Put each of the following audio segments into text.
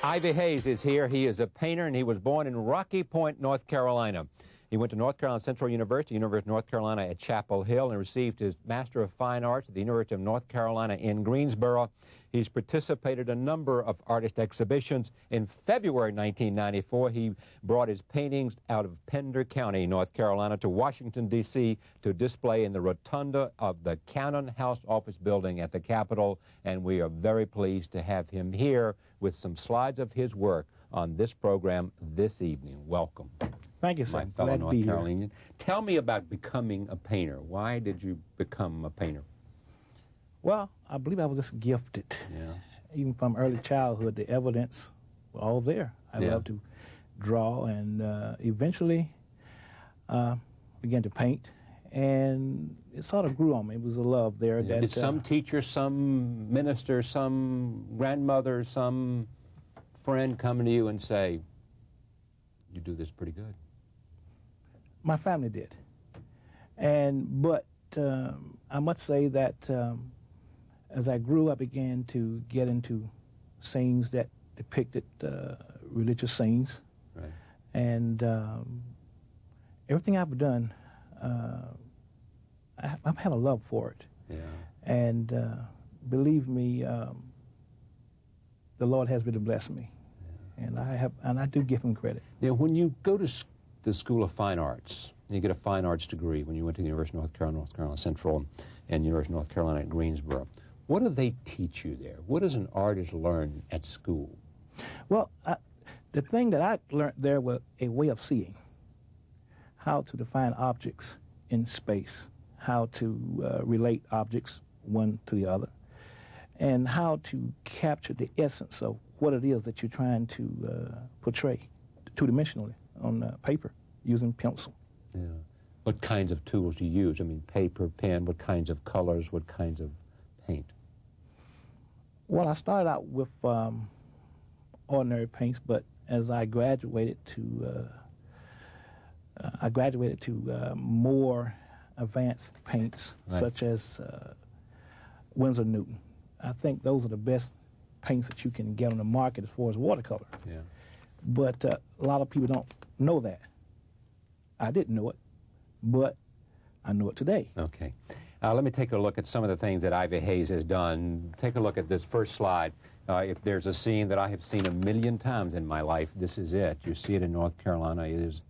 Ivey Hayes is here. He is a painter, and he was born in Rocky Point, North Carolina. He went to North Carolina Central University, University of North Carolina at Chapel Hill, and received his Master of Fine Arts at the University of North Carolina in Greensboro. He's participated in a number of artist exhibitions. In February 1994, he brought his paintings out of Pender County, North Carolina, to Washington, D.C. to display in the rotunda of the Cannon House office building at the Capitol, and we are very pleased to have him here with some slides of his work on this program this evening. Welcome. Thank you, sir. My fellow North Carolinian. Tell me about becoming a painter. Why did you become a painter? Well, I believe I was just gifted. Yeah. Even from early childhood, the evidence was all there. I loved to draw, and eventually began to paint, and it sort of grew on me. It was a love there. Yeah. That, did some teacher, some minister, some grandmother, some friend come to you and say, you do this pretty good? My family did. But I must say that as I grew, I began to get into scenes that depicted religious scenes. Right. And everything I've done, I've had a love for it. Yeah. And believe me, the Lord has really blessed me. Yeah. And I do give him credit. Now, when you go to the School of Fine Arts, and you get a fine arts degree when you went to the University of North Carolina Central and University of North Carolina at Greensboro, what do they teach you there? What does an artist learn at school? Well, the thing that I learned there was a way of seeing, how to define objects in space, how to relate objects one to the other, and how to capture the essence of what it is that you're trying to portray two-dimensionally on paper using pencil. Yeah. What kinds of tools do you use? I mean, paper, pen, what kinds of colors, what kinds of paint? Well, I started out with ordinary paints, but as I graduated to more advanced paints, right, such as Winsor Newton. I think those are the best paints that you can get on the market as far as watercolor. Yeah. But a lot of people don't know that. I didn't know it, but I know it today. Okay. Let me take a look at some of the things that Ivey Hayes has done. Take a look at this first slide. If there's a scene that I have seen 1,000,000 times in my life, this is it. You see it in North Carolina. It is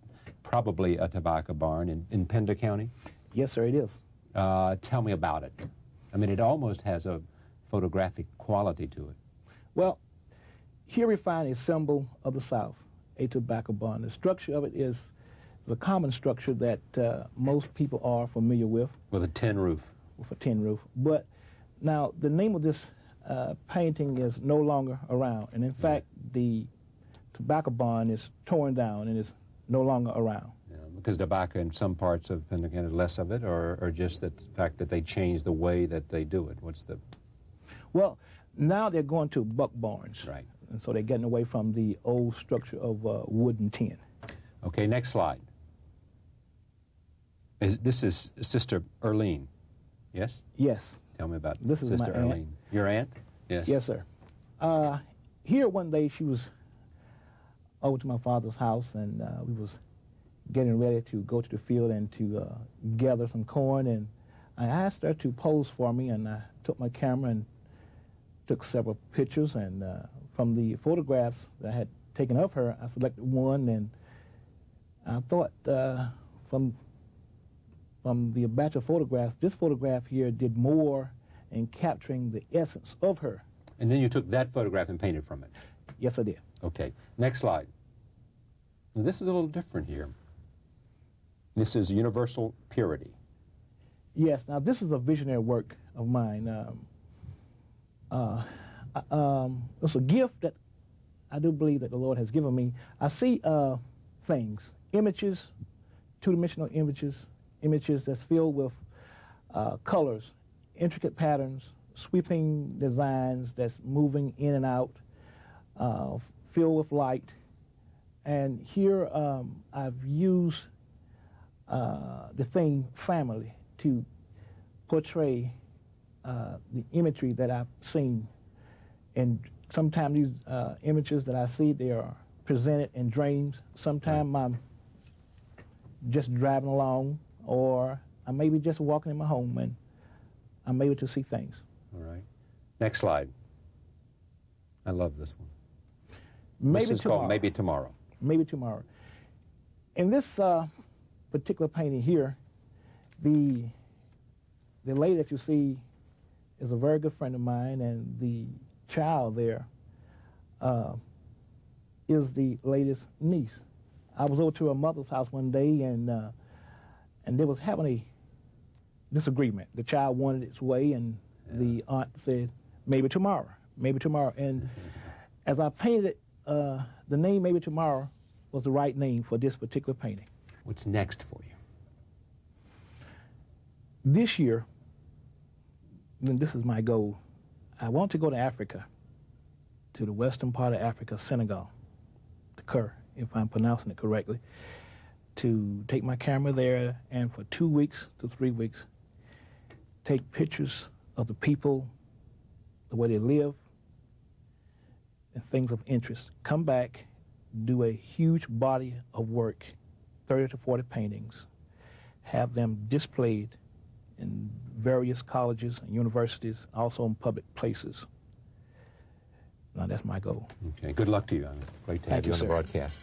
probably a tobacco barn in Pender County. Yes, sir, it is. Tell me about it. I mean, it almost has a photographic quality to it. Well, here we find a symbol of the South, a tobacco barn. The structure of it is the common structure that most people are familiar with. With a tin roof. With a tin roof. But now the name of this painting is no longer around. And in fact, the tobacco barn is torn down and is no longer around. Yeah, because tobacco in some parts of Pender County is less of it, or just the fact that they changed the way that they do it? What's the... Well, now they're going to buck barns. Right. And so they're getting away from the old structure of wood and tin. Okay, next slide. This is Sister Erlene, yes? Yes. Tell me about this Sister is my Erlene. Aunt. Your aunt? Yes. Yes, sir. Here one day she was over to my father's house, and we was getting ready to go to the field and to gather some corn, and I asked her to pose for me, and I took my camera and took several pictures, and from the photographs that I had taken of her, I selected one, and I thought from the batch of photographs, this photograph here did more in capturing the essence of her. And then you took that photograph and painted from it? Yes, I did. Okay. Next slide. Now, this is a little different here. This is universal purity. Yes. Now, this is a visionary work of mine. It's a gift that I do believe that the Lord has given me. I see things, images, two-dimensional images that's filled with colors, intricate patterns, sweeping designs that's moving in and out, filled with light. And here I've used the theme family to portray the imagery that I've seen in sometimes these images that I see, they are presented in dreams. Sometimes I'm just driving along, or I may be just walking in my home and I'm able to see things. All right. Next slide. I love this one. Maybe this is tomorrow. called Maybe Tomorrow. Maybe Tomorrow. In this particular painting here, the lady that you see is a very good friend of mine, and the child there is the lady's niece. I was over to her mother's house one day, and they was having a disagreement. The child wanted its way, and the aunt said, maybe tomorrow, maybe tomorrow. And as I painted it, the name Maybe Tomorrow was the right name for this particular painting. What's next for you? This year, and this is my goal, I want to go to Africa, to the western part of Africa, Senegal, to Kur, if I'm pronouncing it correctly, to take my camera there and for 2 weeks to 3 weeks, take pictures of the people, the way they live, and things of interest. Come back, do a huge body of work, 30 to 40 paintings, have them displayed in various colleges and universities, also in public places. Now, that's my goal. Okay, good luck to you. Great to have you on the broadcast.